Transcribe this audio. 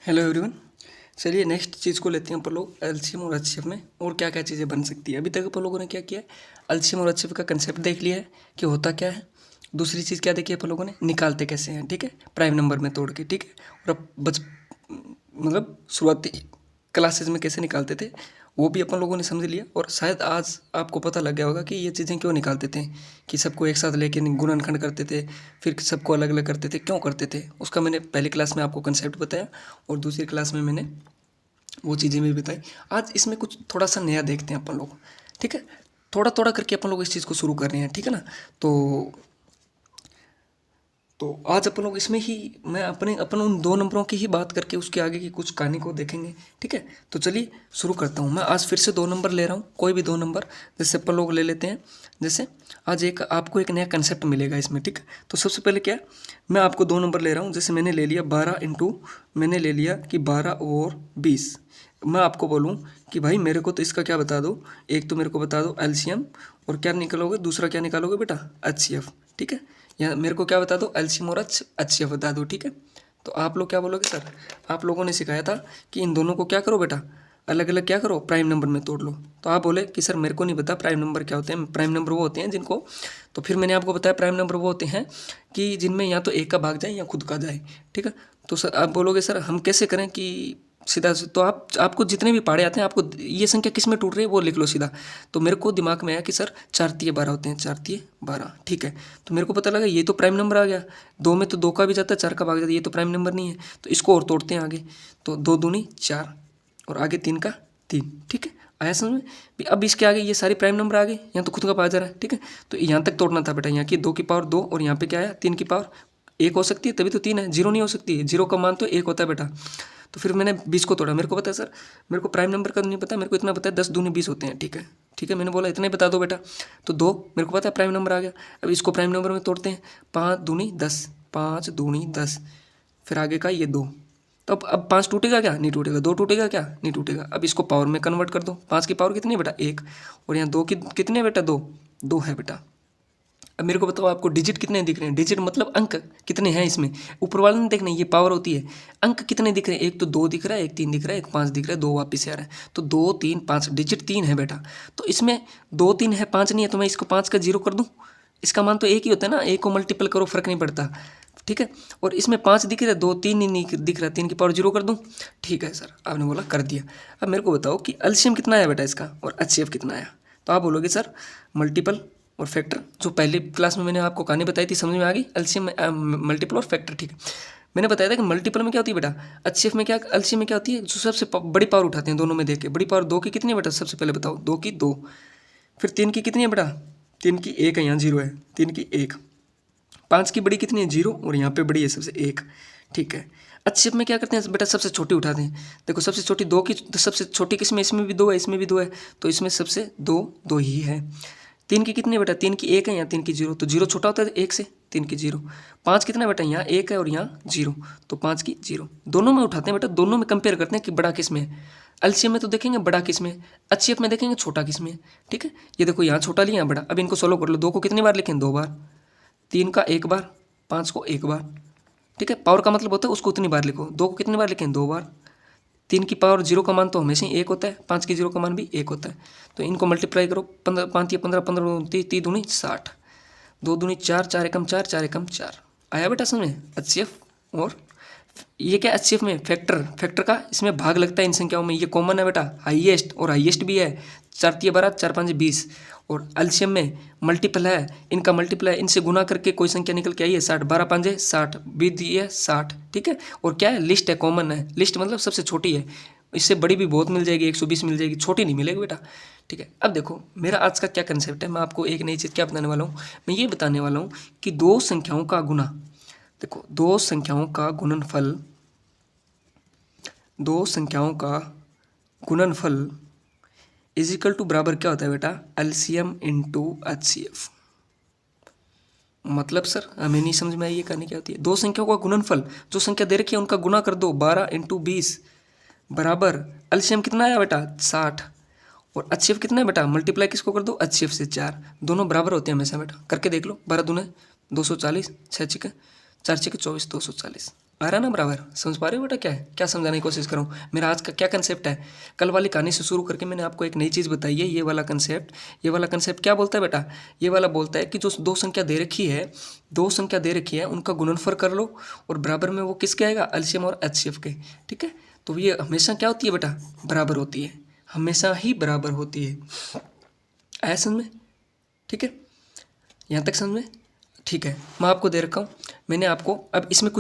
Hello everyone. चलिए next चीज़ को लेते हैं अपन लोग एलसीएम और एचसीएफ में और क्या क्या चीज़ें बन सकती है। अभी तक अपन लोगों ने क्या किया है, एलसीएम और एचसीएफ का कंसेप्ट देख लिया है कि होता क्या है। दूसरी चीज़ क्या देखी अपन लोगों ने, निकालते कैसे हैं, ठीक है, प्राइम नंबर में तोड़ के, ठीक है। और अब मतलब शुरुआती क्लासेज में कैसे निकालते थे वो भी अपन लोगों ने समझ लिया। और शायद आज आपको पता लग गया होगा कि ये चीज़ें क्यों निकालते थे, कि सबको एक साथ लेके गुणनखंड करते थे, फिर सबको अलग अलग करते थे, क्यों करते थे उसका मैंने पहली क्लास में आपको कंसेप्ट बताया और दूसरी क्लास में मैंने वो चीज़ें भी बताई। आज इसमें कुछ थोड़ा सा नया देखते हैं अपन लोग, ठीक है। थोड़ा थोड़ा करके अपन लोग इस चीज़ को शुरू कर रहे हैं, ठीक है ना। तो आज अपन लोग इसमें ही मैं अपन उन दो नंबरों की ही बात करके उसके आगे की कुछ कहानी को देखेंगे, ठीक है। तो चलिए शुरू करता हूँ। मैं आज फिर से दो नंबर ले रहा हूँ, कोई भी दो नंबर जैसे अपन लोग ले लेते हैं। जैसे आज आपको एक नया कंसेप्ट मिलेगा इसमें, ठीक है। तो सबसे पहले क्या, मैं आपको दो नंबर ले रहा हूँ। जैसे मैंने ले लिया 12 इंटू, मैंने ले लिया कि 12 और 20। मैं आपको बोलूँ कि भाई मेरे को तो इसका क्या बता दो, एक तो मेरे को बता दो एलसीएम और क्या निकालोगे, दूसरा क्या निकालोगे बेटा, एचसीएफ, ठीक है। या मेरे को क्या बता दो, एलसीएम और एचसीएफ बता दो, ठीक है। तो आप लोग क्या बोलोगे, सर आप लोगों ने सिखाया था कि इन दोनों को क्या करो बेटा, अलग अलग क्या करो, प्राइम नंबर में तोड़ लो। तो आप बोले कि सर मेरे को नहीं पता प्राइम नंबर क्या होते हैं। प्राइम नंबर वो होते हैं जिनको, तो फिर मैंने आपको बताया प्राइम नंबर वो होते हैं कि जिनमें या तो एक का भाग जाए या खुद का जाए, ठीक है। तो सर आप बोलोगे सर हम कैसे करें कि सीधा, तो आपको जितने भी पहाड़े आते हैं, आपको ये संख्या किस में टूट रही है वो लिख लो सीधा। तो मेरे को दिमाग में आया कि सर 4 तिये 12 होते हैं, 4 तिये 12, ठीक है। तो मेरे को पता लगा ये तो प्राइम नंबर आ गया, दो में तो दो का भी जाता है, 4 का भाग जाता है, ये तो प्राइम नंबर नहीं है। तो इसको और तोड़ते हैं आगे, तो 2 दूनी 4 और आगे 3 का 3, ठीक है। आया समझ में। अब इसके आगे ये सारी प्राइम नंबर आ गए, यहाँ तो खुद का भाग जा रहा है, ठीक है। तो यहाँ तक तोड़ना था बेटा, यहाँ की 2 की पावर 2 और यहाँ पे क्या आया 3 की पावर 1 हो सकती है, तभी तो 3 है, 0 नहीं हो सकती है, 0 का मान तो 1 होता है बेटा। तो फिर मैंने 20 को तोड़ा। मेरे को पता है सर, मेरे को प्राइम नंबर का नहीं पता, मेरे को इतना पता है 10 दूनी 20 होते हैं, ठीक है, ठीक है। मैंने बोला इतने बता दो बेटा। तो 2 मेरे को पता है प्राइम नंबर आ गया। अब इसको प्राइम नंबर में तोड़ते हैं, 5 दूनी 10, 5 दूनी 10, फिर आगे का ये 2। तो अब 5 टूटेगा क्या, नहीं टूटेगा। 2 टूटेगा क्या, नहीं टूटेगा। अब इसको पावर में कन्वर्ट कर दो। 5 की पावर कितनी है बेटा, 1, और यहाँ 2 की कितने बेटा, 2, 2 है बेटा। अब मेरे को बताओ आपको डिजिट कितने दिख रहे हैं, डिजिट मतलब अंक कितने हैं इसमें, ऊपर वाले नहीं देखने, ये पावर होती है। अंक कितने दिख रहे हैं, एक तो 2 दिख रहा है, एक 3 दिख रहा है, एक 5 दिख रहा है, 2 वापस आ रहा है। तो 2 3 5, डिजिट 3 है बेटा। तो इसमें 2 3 है, 5 नहीं है, तो मैं इसको 5 का 0 कर दूँ। इसका मान तो एक ही होता है ना, एक को मल्टीपल करो फर्क नहीं पड़ता, ठीक है। और इसमें 5 दिख रहा है, 2 3 नहीं दिख रहा, 3 की पावर 0 कर दूँ, ठीक है सर आपने बोला कर दिया। अब मेरे को बताओ कि एलसीएम कितना आया बेटा इसका और एचसीएफ कितना आया। तो आप बोलोगे सर मल्टीपल और फैक्टर, जो पहले क्लास में मैंने आपको कहानी बताई थी, समझ में आ गई। एलसीएम मल्टीपल और फैक्टर, ठीक है। मैंने बताया था कि मल्टीपल में क्या होती है बेटा, एचसीएफ में क्या, एलसीएम में क्या होती है, जो सबसे बड़ी पावर उठाते हैं दोनों में देख के। बड़ी पावर 2 की कितनी है बेटा, सबसे पहले बताओ, 2 की 2। फिर 3 की कितनी है बेटा, 3 की 1 है, यहाँ 0 है, 3 की 1। 5 की बड़ी कितनी है, 0, और यहाँ पे बड़ी है सबसे 1, ठीक है। एचसीएफ में क्या करते हैं बेटा, सबसे छोटी उठाते हैं। देखो सबसे छोटी 2 की, तो सबसे छोटी किसमें, इसमें भी 2 है, इसमें भी 2 है, तो इसमें सबसे 2 2 ही है। 3 की कितनी है बेटा, 3 की 1 है, यहाँ 3 की 0, तो 0 छोटा होता है 1 से, 3 की 0। 5 कितना है बेटा, यहाँ 1 है और यहाँ 0, तो 5 की 0। दोनों में उठाते हैं बेटा, दोनों में कंपेयर करते हैं कि बड़ा किस में है। एलसीएम में तो देखेंगे बड़ा किस में है, एचसीएफ में देखेंगे छोटा किस में है, ठीक है। ये देखो यहाँ छोटा लिया, यहाँ बड़ा। अब इनको सोल्व कर लो। 2 को कितनी बार लिखें, 2 बार, 3 का 1 बार, 5 को 1 बार, ठीक है। पावर का मतलब होता है उसको उतनी बार लिखो। 2 को कितनी बार लिखें, 2 बार। 3 की पावर 0 का मान तो हमेशा ही 1 होता है, 5 की 0 का मान भी 1 होता है। तो इनको मल्टीप्लाई करो, 15 5 या 15 15 30 दूनी 60, 2 दूनी 4, 4 एकम 4, 4 एकम 4। आया बेटा समझ में। एचसीएफ और ये क्या, एचसीएफ में फैक्टर, फैक्टर का इसमें भाग लगता है इन संख्याओं में, ये कॉमन है बेटा, हाईएस्ट और हाईएस्ट भी है। 4 तिये 12, 4 5 20। और एलसीएम में मल्टीपल है, इनका मल्टीपल है, इनसे गुना करके कोई संख्या निकल के आई है 60, 12 5 60, 20 दिए 60, ठीक है। और क्या है, लिस्ट है, कॉमन है, लिस्ट मतलब सबसे छोटी है। इससे बड़ी भी बहुत मिल जाएगी, 120 मिल जाएगी, छोटी नहीं मिलेगी बेटा, ठीक है। अब देखो मेरा आज का क्या कंसेप्ट है, मैं आपको एक नई चीज़ क्या बताने वाला हूँ। मैं ये बताने वाला हूँ कि दो संख्याओं का गुना, देखो दो संख्याओं का गुणनफल, दो संख्याओं का गुणनफल इज इक्वल टू बराबर क्या होता है बेटा, एलसीएम इंटू एचसीएफ। मतलब सर हमें नहीं समझ में आई ये कहानी क्या होती है। दो संख्याओं का गुणनफल, जो संख्या दे रखी है उनका गुना कर दो, 12 इंटू 20 बराबर एलसीएम कितना आया बेटा, 60, और एचसीएफ कितना है बेटा, मल्टीप्लाई किसको कर दो, एचसीएफ से 4। दोनों बराबर होते हैं हमेशा बेटा, करके देख लो। 12 दूने 240, 6 छिके 4 छिके 24, 240। आ रहा ना बराबर? समझ पा रहे हो बेटा क्या है, क्या समझाने की कोशिश कर रहा हूँ? मेरा आज का क्या कंसेप्ट है? कल वाली कहानी से शुरू करके मैंने आपको एक नई चीज़ बताई है। ये वाला कंसेप्ट क्या बोलता है बेटा? ये वाला बोलता है कि जो दो संख्या दे रखी है उनका गुणनफल कर लो और बराबर में वो किसके आएगा? एलसीएम और एचसीएफ के। ठीक है, तो ये हमेशा क्या होती है बेटा? बराबर होती है, हमेशा ही बराबर होती है। आया समझ में? ठीक है, यहाँ तक समझ में? ठीक है, मैं आपको दे रखा हूँ। मैंने आपको अब इसमें कुछ